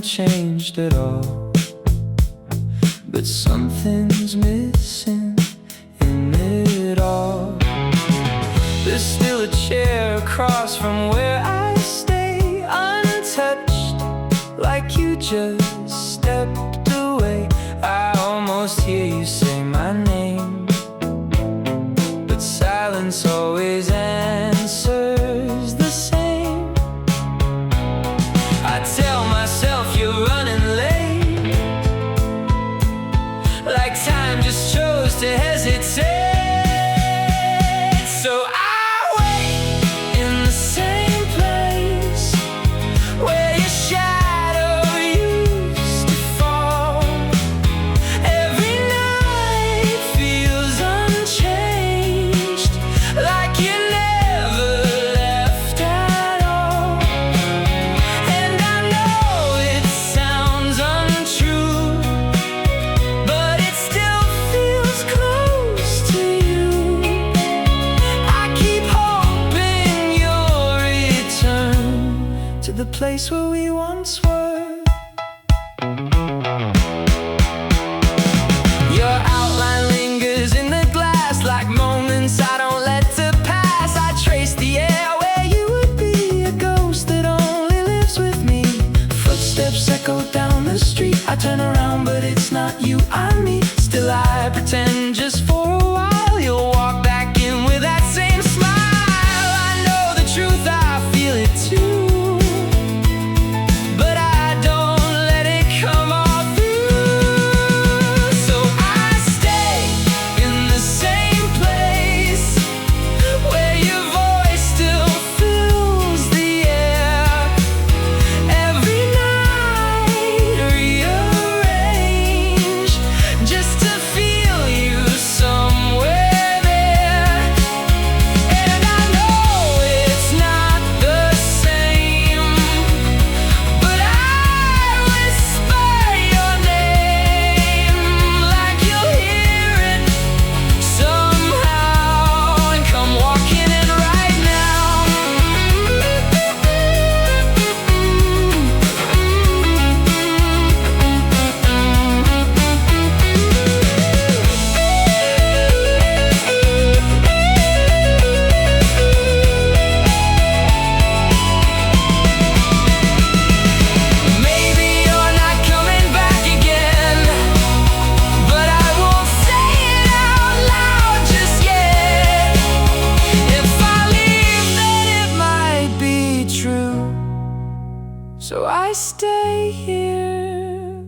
changed at all, but something's missing in it all. There's still a chair across from where I stay, untouched, like you just stepped away. I almost hear you say my name, but silence always answers the same. I tell myself you're running late, like time just chose to hesitate. So I wait in the same place where your shadow used to fall. Every night feels unchanged, like you never left at all. And I know it sounds untrue, but it still feels close to you. I keep hoping you'll return to the place where we once were. Your outline lingers in the glass, like moments I don't let to pass. I trace the air where you would be, a ghost that only lives with me. Footsteps echo down the street. I turn around, but it's not you I meet. Still I pretend just for a while you'll walk back in with that same smile. I know the truth, I feel it too, but I don't let it come all through. So I stay in the same place where your voice still fills the air. Every night rearrange just to feel you somewhere there. And I know it's not the same, but I whisper your name, like you'll hear it somehow, and come walking in right now. Maybe you're not coming back again, but I won't say it out loud just yet. If I leave, then it might be true. So I stay here,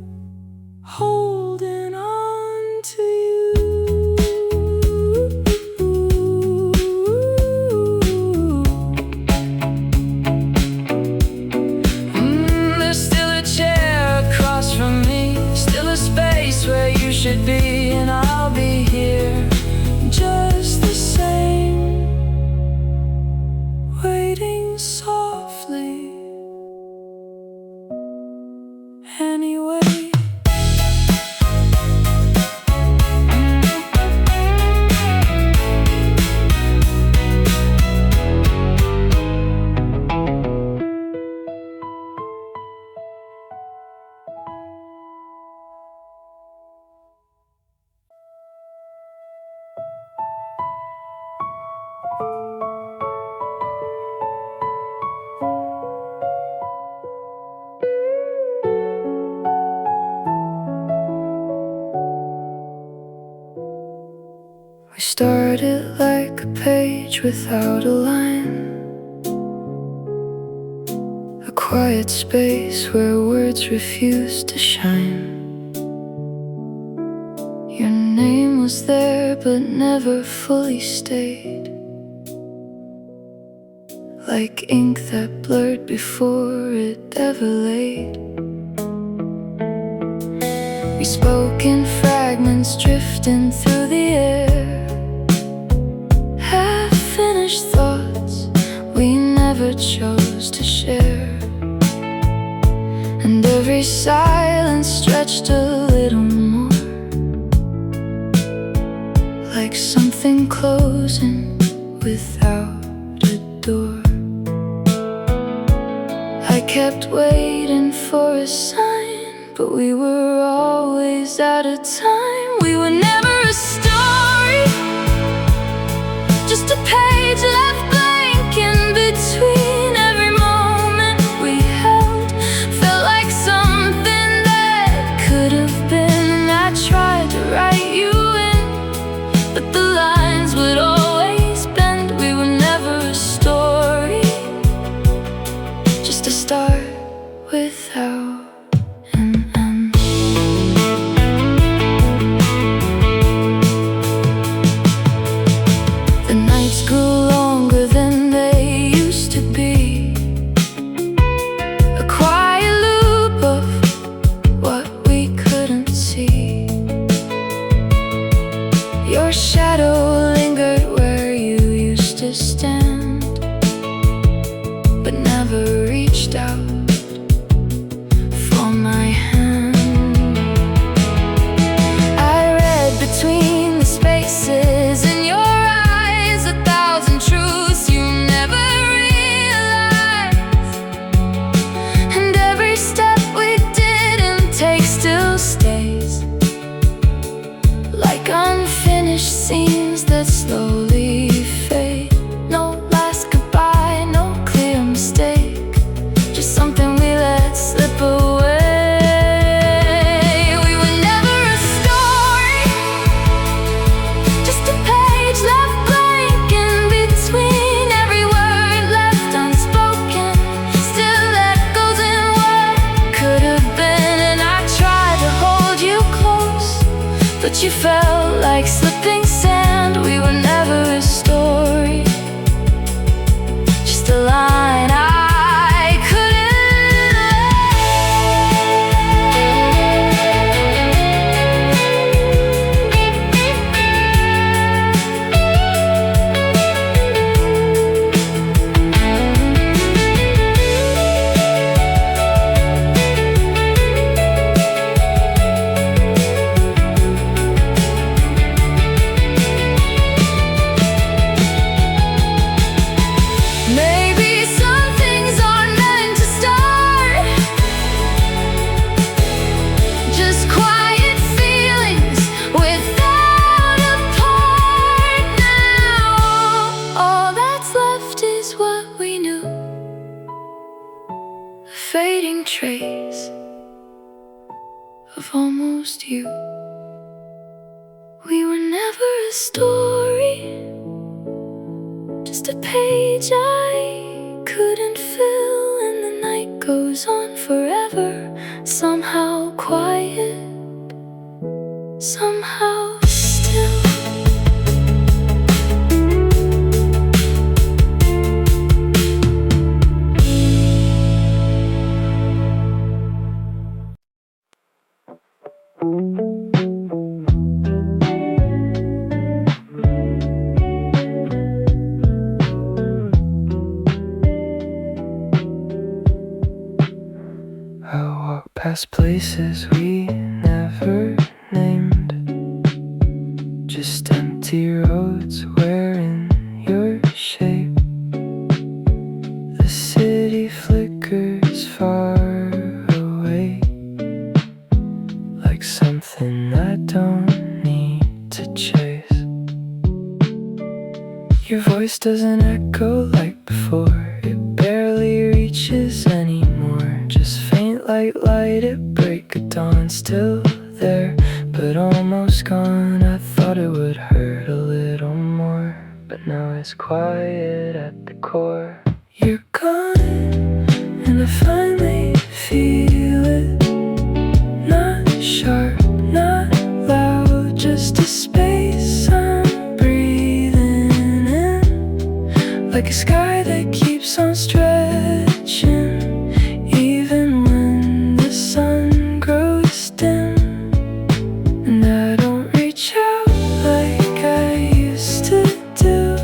holding on to you. There's still a chair across from me, still a space where you should be, and I'll be here just the same, waiting softly anyway. We started like a page without a line, a quiet space where words refuse to shine. Your name was there but never fully stayed, like ink that blurred before it ever laid. We spoke in fragments drifting through the air, half-finished thoughts we never chose to share. And every silence stretched a little more, like something closing without a door. I kept waiting for a sign, but we were always out of time. We were never a story, just a page left blank in between. Every moment we held felt like something that could have been. And I tried to write you in, but the lines would always bend. We were never a story, just a start without an end. The nights grew longer than they used to be, a quiet loop of what we couldn't see. Your shadow lingered where you used to stand, but never reached out for my hand. I read between the spaces in your eyes, 1,000 truths you never realized. And every step we didn't take still stays, like unfinished scenes that slowly fade. No last goodbye, no clear mistake, just something we let slip away. We were never a story, just a page left blank in between. Every word left unspoken still echoes in what could have been. And I tried to hold you close, but you felt like slipping sand. We were never a story, just a line I couldn't Maybe some things aren't meant to start, just quiet feelings without a part. Now all that's left is what we knew, a fading trace of almost you. We were never a story, just a page I couldn't fill. And the night goes on forever, somehow quiet, somehow still. I walk past places we never named, just empty roads wearing your shape. The city flickers far away, like something I don't need to chase. Your voice doesn't echo like before, it barely reaches anymore. Just faint like light at break of dawn, still there, but almost gone. I thought it would hurt a little more, but now it's quiet at the core. You're gone, and I finally feel it. Not sharp, not loud, just a space I'm breathing in, like a sky that keeps on stretching, even when the sun grows dim. And I don't reach out like I used to do,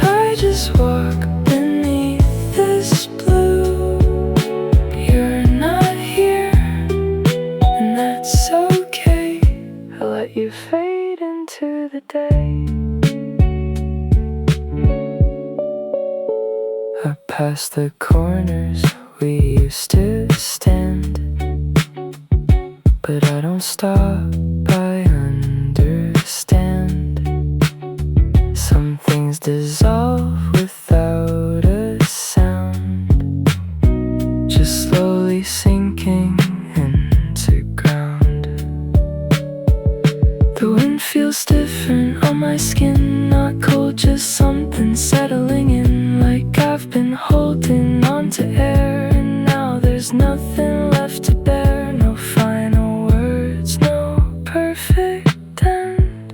I just walk beneath this blue. You're not here, and that's okay. I let you fade into the day. I pass the corners we used to stand. But I don't stop, I understand. Some things dissolve without a sound, just slowly sinking into ground. The wind feels different on my skin, not cold, just something settling in. Like I've been holding on to air, and now there's nothing left to bear. No final words, no perfect end,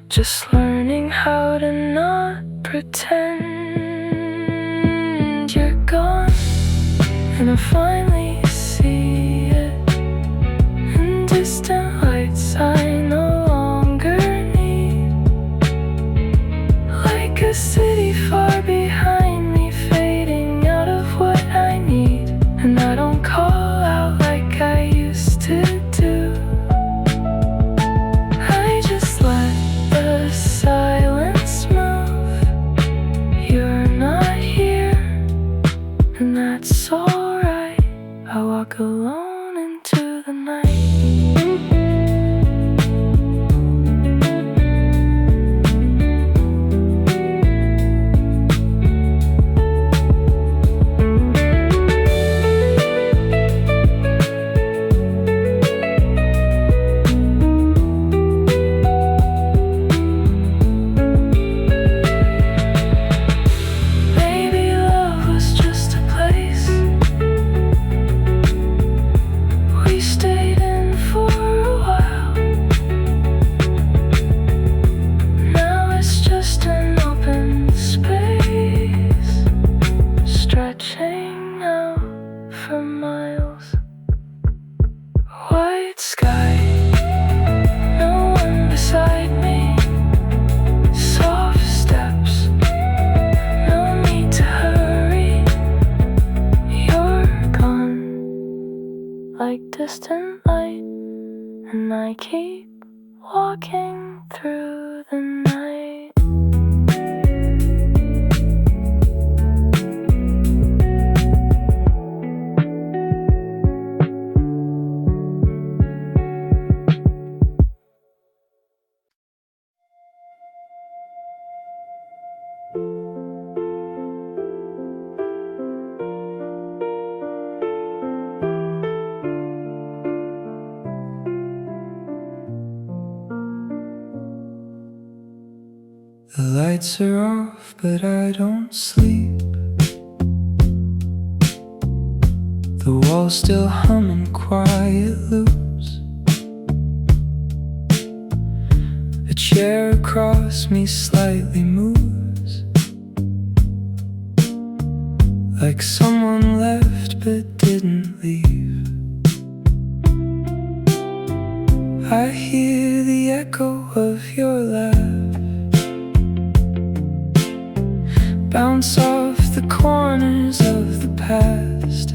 just learning how to not pretend. You're gone, and I finally see it in distant lights I no longer need. Like a city far behind me, fading out of what I need. And I don't call out like I used to do. I just let the silence move. You're not here, and that's alright. I walk alone into the night. Maybe love was just a place we stayed in for a while. Now it's just an open space, stretching out for miles. White sky, no one beside me. Soft steps, no need to hurry. You're gone, like distant light, and I keep walking through the night. The lights are off, but I don't sleep. The walls still humming quiet loops. A chair across me slightly moves, like someone left but didn't leave. I hear the echo of your laugh bounce off the corners of the past.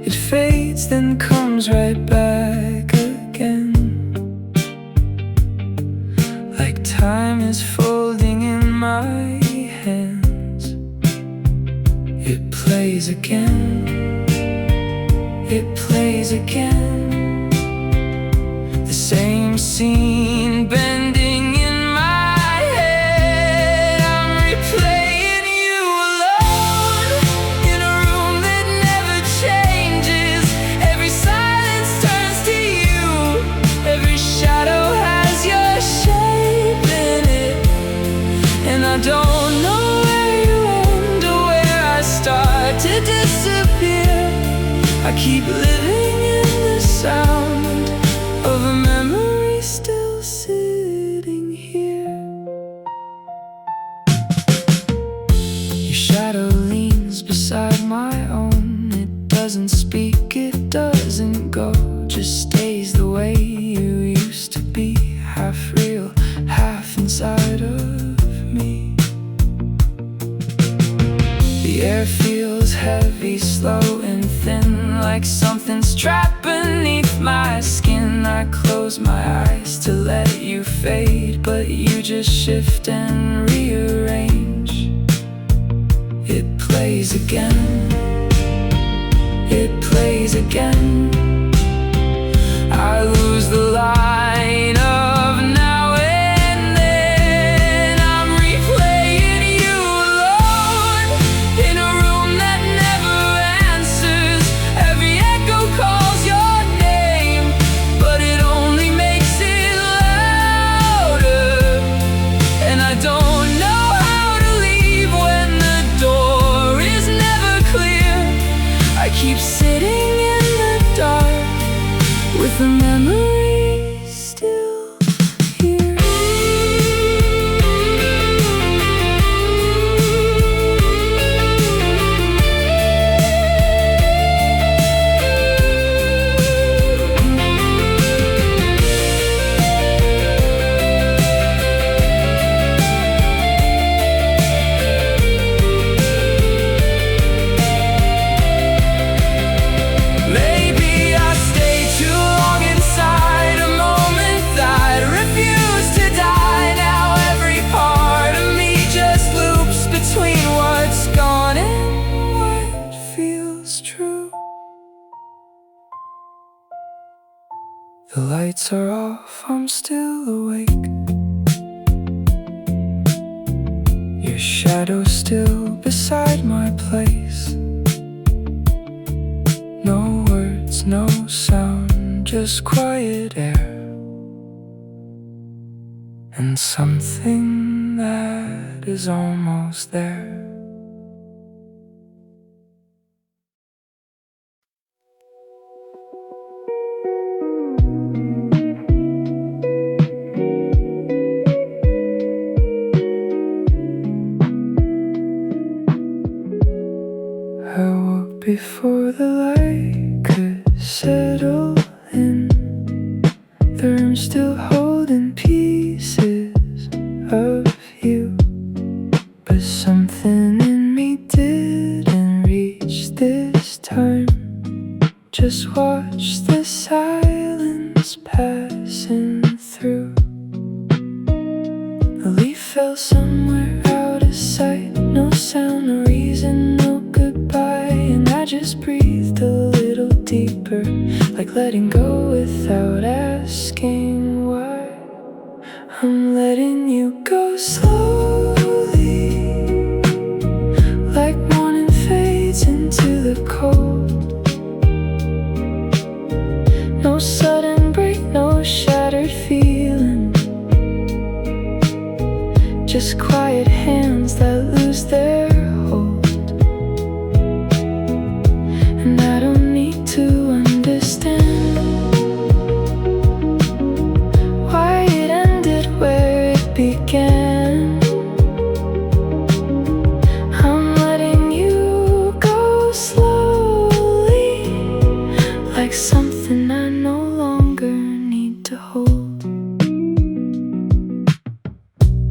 It fades, then comes right back again, like time is folding in my hands. It plays again, it plays again. The same scene bending in my head. I'm replaying you alone in a room that never changes. Every silence turns to you, every shadow has your shape in it. And I don't know where you end or where I start to disappear. I keep living in the sound of a memory still sitting here. Your shadow leans beside my own. It doesn't speak, it doesn't go, just stays the way you used to be. Half real, half inside of me. The air feels heavy, slow and thin, like something's trapped beneath my skin. I close my eyes to let you fade, but you just shift and rearrange. It plays again. It plays again. I lose the line of now and then. I'm replaying you alone in a room that never answers. Every echo calls your name, but it only makes it louder. And I don't know how to leave when the door is never clear. I keep sitting in the dark with the memory still here. Maybe I stay too long inside a moment that refused to die. Now every part of me just loops between what's gone and what feels true. The lights are off, I'm still awake. Your shadow's still beside my place. No words, no sound, just quiet air. And something that is almost there. I woke before the light could settle in. The room's still holding pieces of you, but something in me didn't reach this time. Just watch the silence passing through. A leaf fell somewhere out of sight. No sound, no reason, no goodbye. And I just breathed a little deeper, like letting go without asking why. I'm letting you go slowly, like morning fades into the cold. No sudden break, no shattered feeling, just quiet hands that lose their hold. And I don't need to understand why it ended where it began. I'm letting you go slowly, like something I no longer need to hold.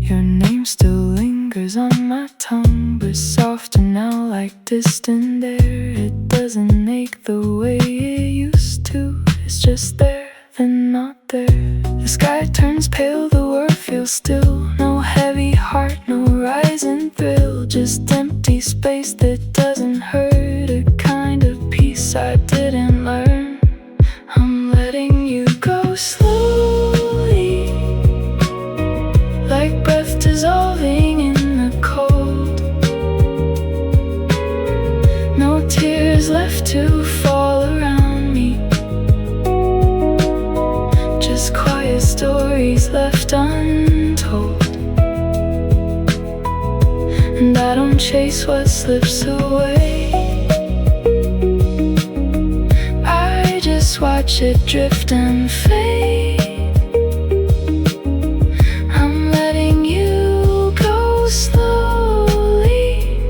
Your name still lingers on my tongue, but softer now like distant air. It doesn't ache the way it used to. It's just there, then not there. The sky turns pale, the world feels still. No heavy heart, no rising thrill, just empty space that doesn't hurt. A kind of peace I didn't learn. I'm letting you go slowly, like breath dissolving in the cold. No tears left to fall around me, just quiet stories left untold. And I don't chase what slips away, I just watch it drift and fade. I'm letting you go slowly,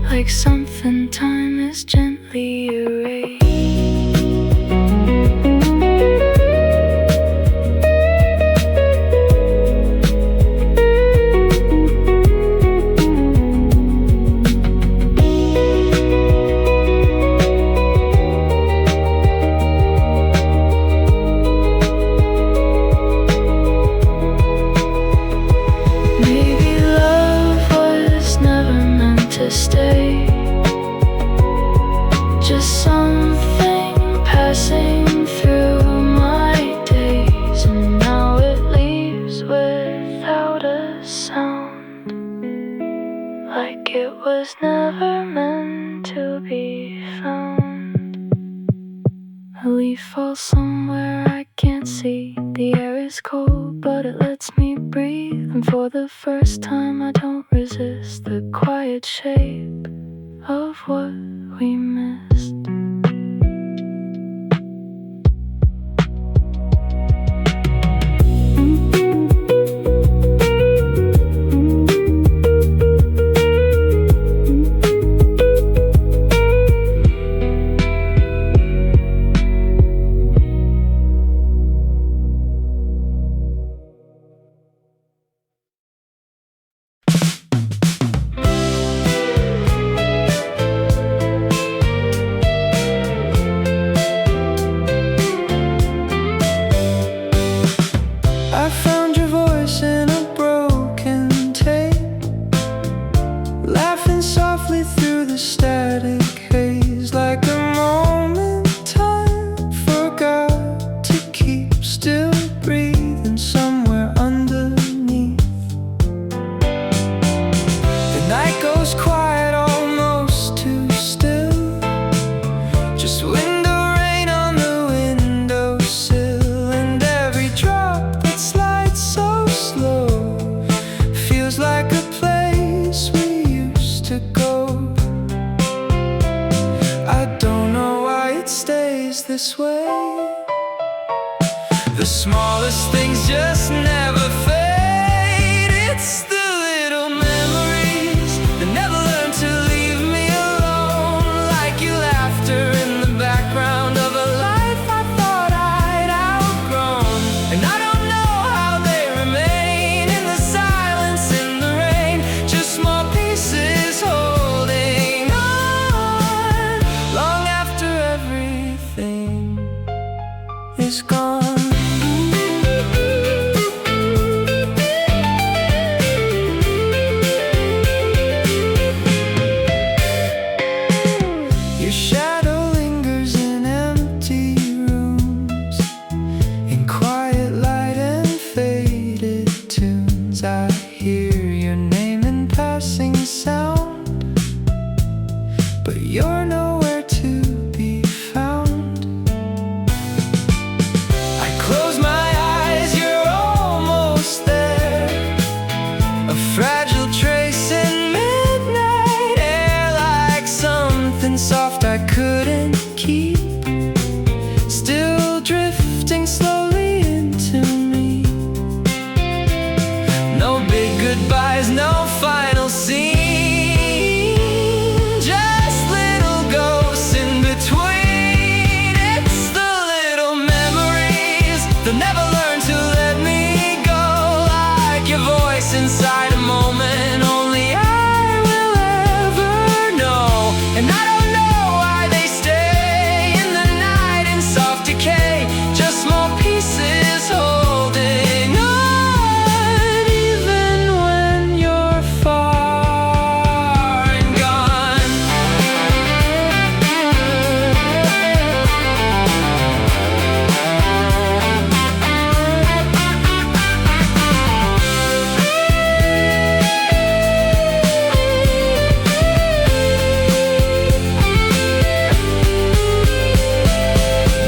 like something time is gently erased. was never meant to be found. A leaf falls somewhere I can't see. The air is cold, but it lets me breathe. And for the first time I don't resist the quiet shape of what we missed. I found your voice in a broken tape, laughing softly through the static haze, like a moment time forgot to keep, still breathing somewhere underneath. The night goes quiet, almost too still, just window rain on the windowsill, and every drop that slides so slow feels like a place we used to go. I don't know why it stays this way. The smallest things just never fade. It's the little memories that never learn to leave me alone, like your laughter in the background of a life I thought I'd outgrown. And I don't know how they remain in the silence, in the rain, just small pieces holding on, long after everything is gone. Your shadow lingers in empty rooms, in quiet light and faded tunes. I hear your name in passing sound, but you're nowhere to be found. I close my eyes, you're almost there, a fragile trace in midnight air, like something soft I couldn't keep, still drifting slowly into me. No big goodbyes, no final scene, just little ghosts in between. It's the little memories that never learn to let me go, like your voice inside a moment only I will ever know. And I don't know why they stay in the night in soft decay, just small pieces holding on, even when you're far and gone.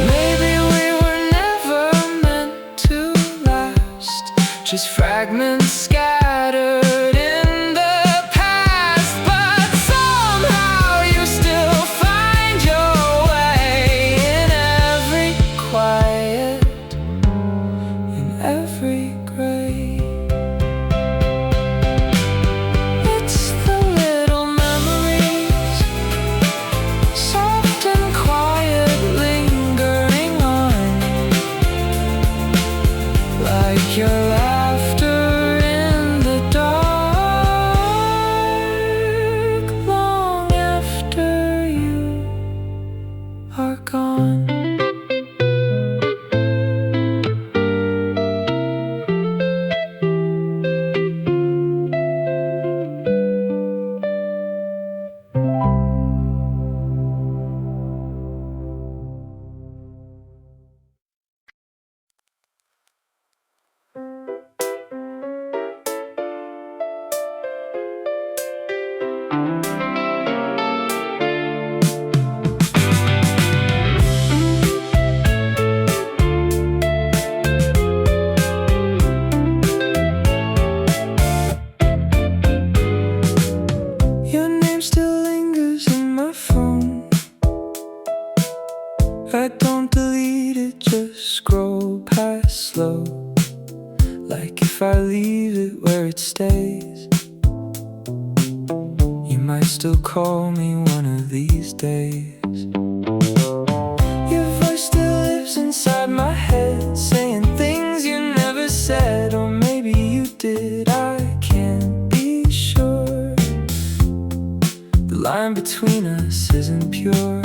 Maybe we were never meant to last, just fragments scattered in the past. But somehow you still find your way in every quiet, in every gray. It's the little memories, soft and quiet, lingering on, like your laughter in the dark. like if I leave it where it stays, you might still call me one of these days. Your voice still lives inside my head, saying things you never said, or maybe you did, I can't be sure. The line between us isn't pure.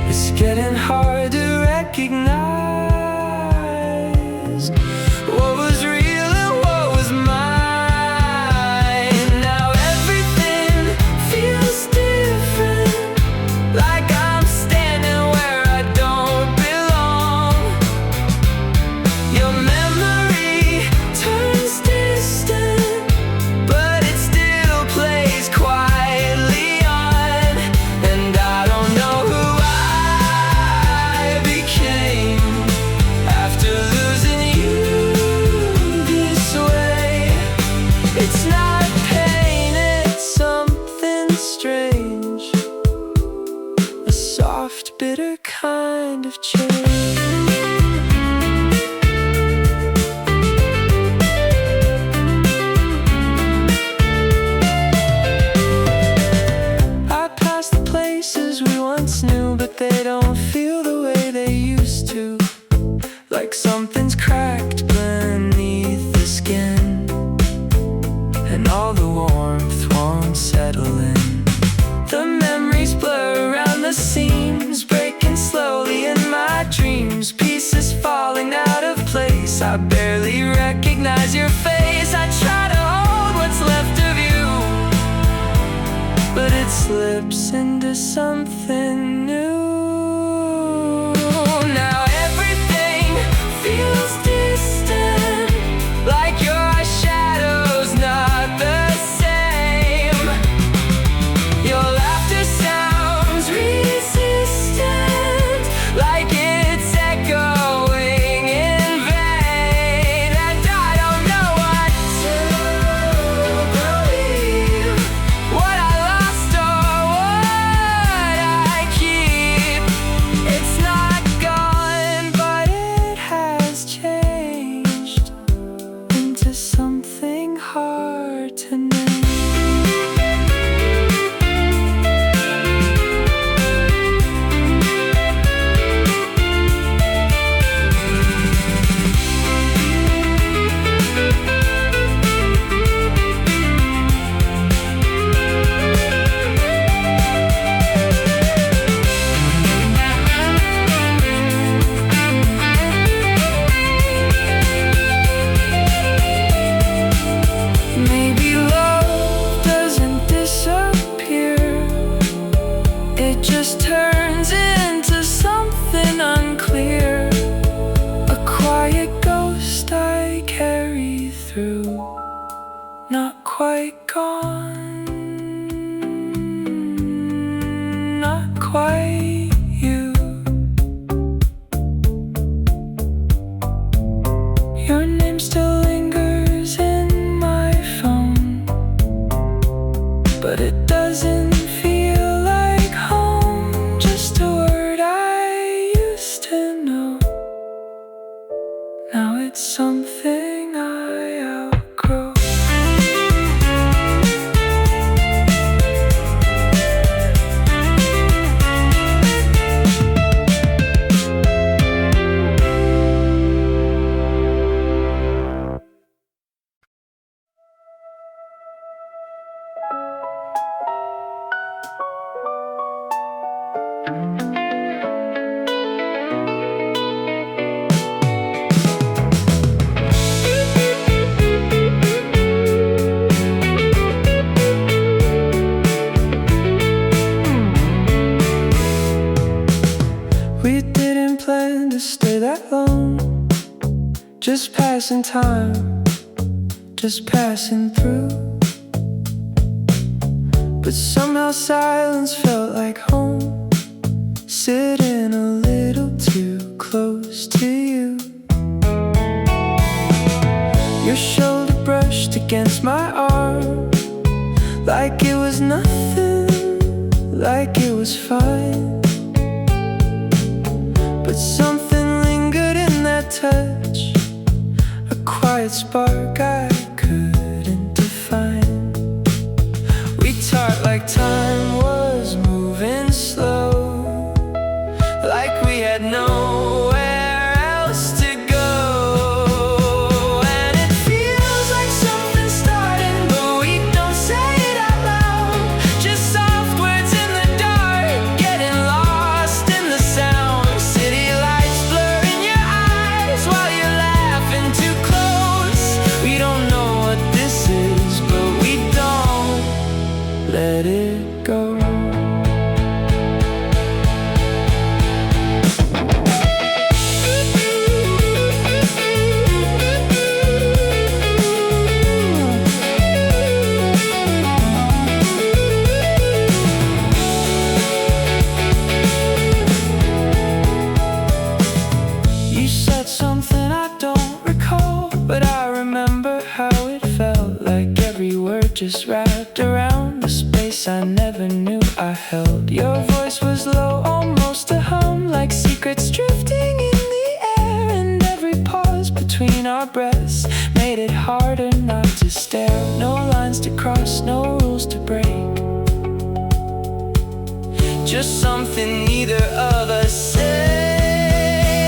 It's getting hard to recognize what was real and what was mine. Now everything feels different, like I'm standing where I don't belong. Your memory turns distant, but it still plays quietly on. And I don't know who I became after losing you this way. It's not pain, it's something strange, a soft, bitter kind of change. I pass the places we once knew, but they don't feel the way they used to. Like something's cracked beneath the skin, and all the warmth won't settle in. The memories blur around the seams, breaking slowly in my dreams. Pieces falling out of place, I barely recognize your face. I try to hold what's left of you, but it slips into something new. Now everything feels distant, like your shadow's not the same. Your laughter sounds resistant, like it's echoing in vain. And I don't know what to believe, what I lost or what I keep. It's not gone, but it has changed into something hard to name. Maybe love doesn't disappear, it just turns into something unclear. A quiet ghost I carry through, not quite gone, not quite you. Your name still lingers in my phone, but it doesn't feel like home. Just a word I used to know, now it's something I outgrow. We didn't plan to stay that long, just passing time, just passing through. But somehow silence felt like home, sitting a little too close to you. Your shoulder brushed against my arm, like it was nothing, like it was fine. But something lingered in that touch, a quiet spark I couldn't define. We talked like time was moving slow, like we had nowhere else to go. And it feels like something's starting, but we don't say it out loud. Just soft words in the dark, getting lost in the sound. City lights blurring your eyes while you're laughing too close. We don't know what this is, but we don't let it go. You said something I don't recall, but I remember how it felt, like every word just wrapped around the space I never knew I held. Your voice was low, almost a hum, like secrets drifting in the air. And every pause between our breaths made it harder not to stare. No lines to cross, no rules to break, just something neither of us said.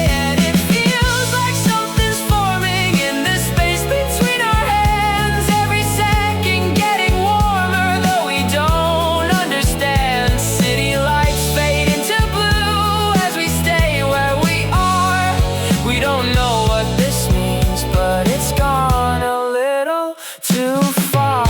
And it feels like something's forming in the space between our hands. Every second getting warmer, though we don't understand. City lights fade into blue as we stay where we are. We don't know what this means, but it's gone a little too far.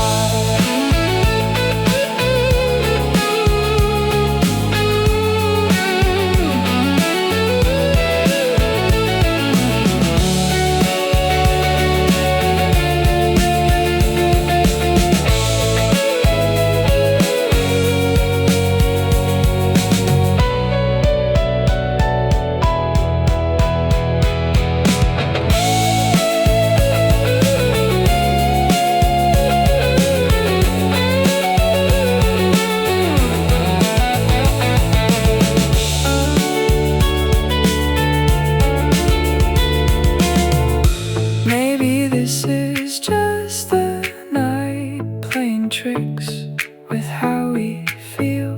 Maybe this is just the night playing tricks with how we feel.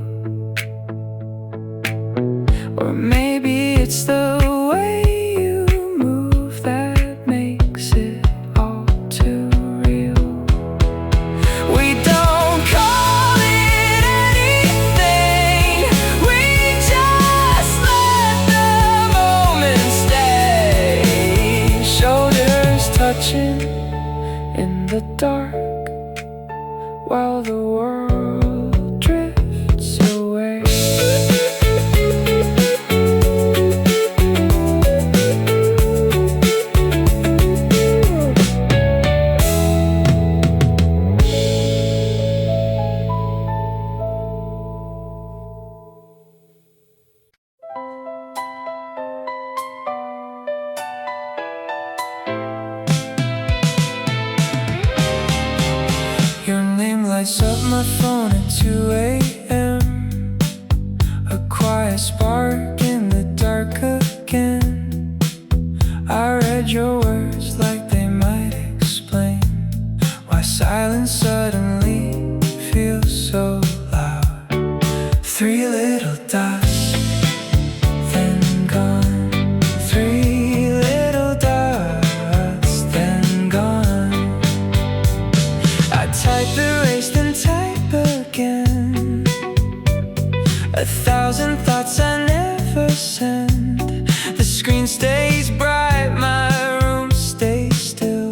Or maybe it's the way you move that makes it all too real. We don't call it anything, we just let the moment stay. Shoulders touching in the dark while the world drifts away. Your name lights up my phone at 2 a.m. A quiet spark in the dark again. I read your words like they might explain why silence suddenly feels so loud. 3 little dots, then gone. 3 little dots, then gone. I type, erase, then type again. 1,000 thoughts I never send. The screen stays bright, my room stays still,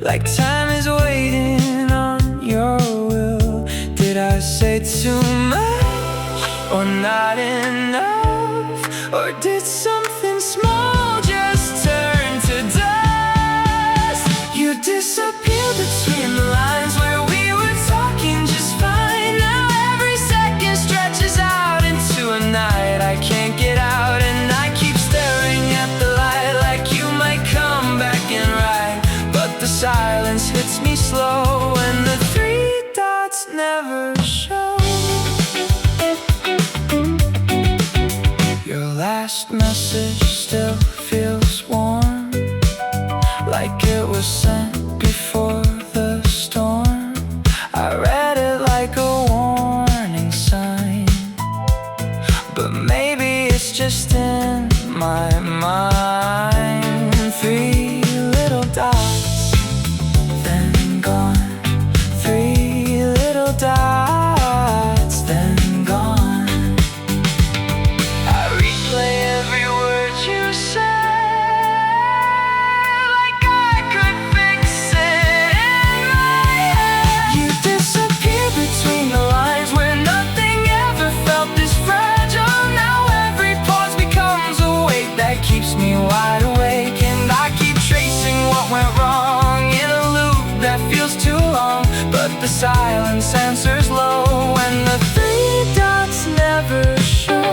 like time is waiting on your will. Did I say too much or not enough? Or did something small just turn to dust? You disappeared between the lines where we were talking just fine. Now every second stretches out into a night I can't get out, and I keep staring at the light like you might come back and ride. But the silence hits me slow and the 3 dots never show. Your last message still feels warm, like like it was sent before the storm. I read it like a warning sign, but maybe it's just in my mind. 3 little dots, then gone. 3 little dots, then gone. I replay every word you said, like I could fix it in my head. You disappear between the lines where nothing ever felt this fragile. Now every pause becomes a weight that keeps me wide awake, and I keep tracing what went wrong in a loop that feels too long. But the silence answers low, and the 3 dots never show.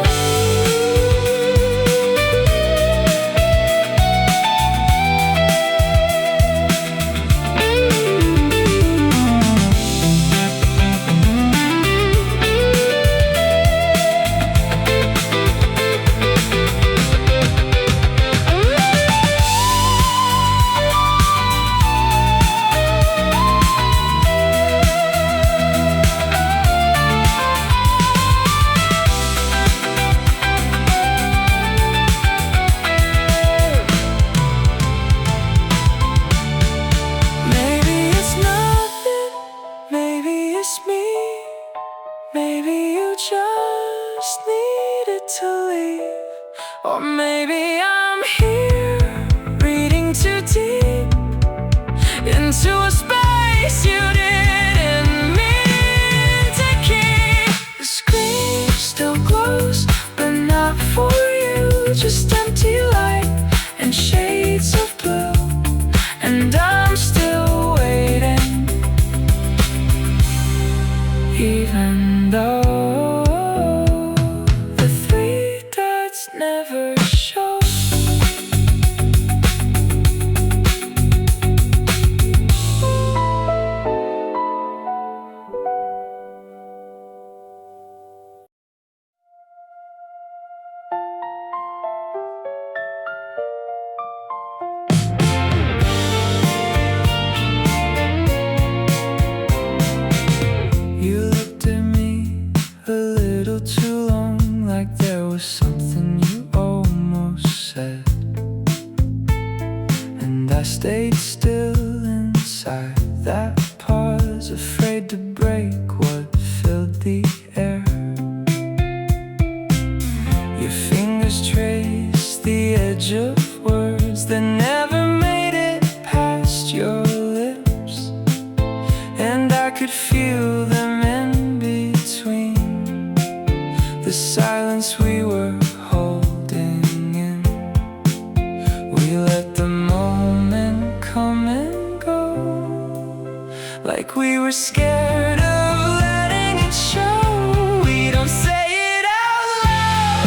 Maybe you just needed to leave, or maybe I'm here reading too deep into a space you didn't mean to keep. The screen still glows, but not for you. Just empty light and shades of blue, and I'm still waiting, even though the 3 dots never show. You looked at me a little too long, like there was something you almost said, and I stayed still inside that pause, afraid to break what filled the air. Your fingers traced the edge of words that never made it past your lips, and I could feel them in between the silence we were holding in. We let the moment come and go, like we were scared of letting it show. We don't say it out loud,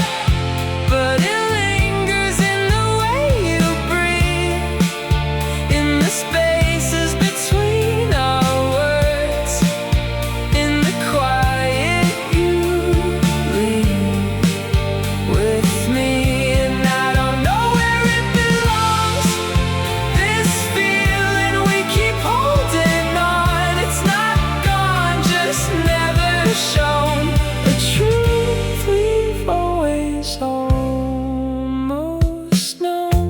but it lingers in the way you breathe, in the spaces between our words, in the quiet you leave with me. And I don't know where it belongs, this feeling we keep holding on. It's not gone, just never shown, the truth we've always almost known.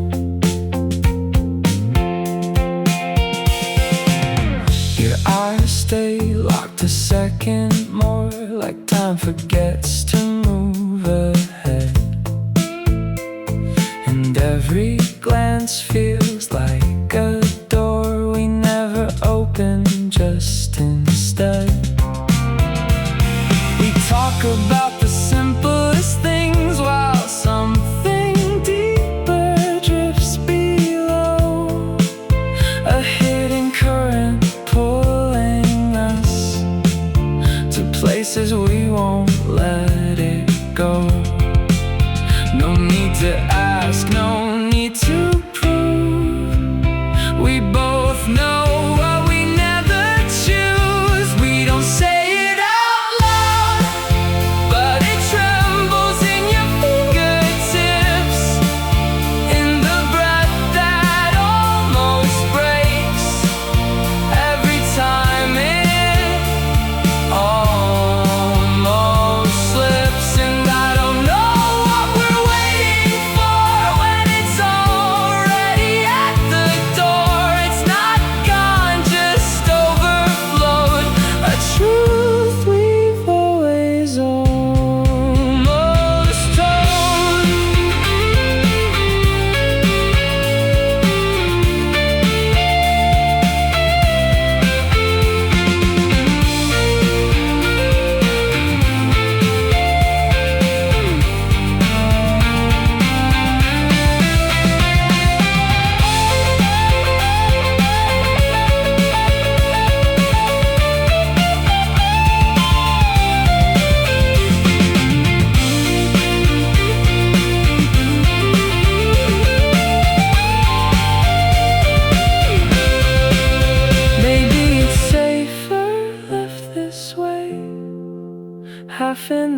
Your eyes stay locked a second more, like time forgets to move ahead, and every glance feels like a door we never opened, just instead. We talk about the simplest things while something deeper drifts below, a hidden current pulling us to places we won't let it go. No need to ask, no need to prove, we both know what we never choose. We don't say it out loud, but it trembles in your fingertips, in the breath that almost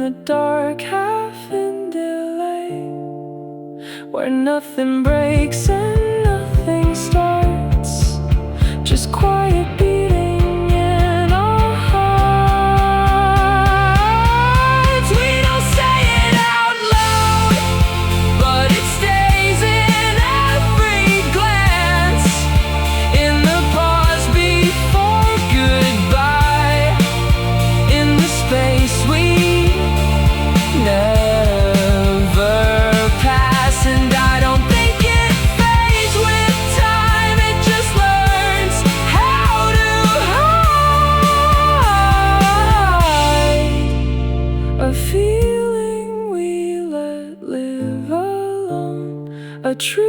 the dark, half in delay, where nothing breaks and nothing starts, just quiet beating in our hearts. We don't say it out loud, but it stays in every glance, in the pause before goodbye, in the space we never pass. And I don't think it fades with time, it just learns how to hide a feeling we let live alone, a truth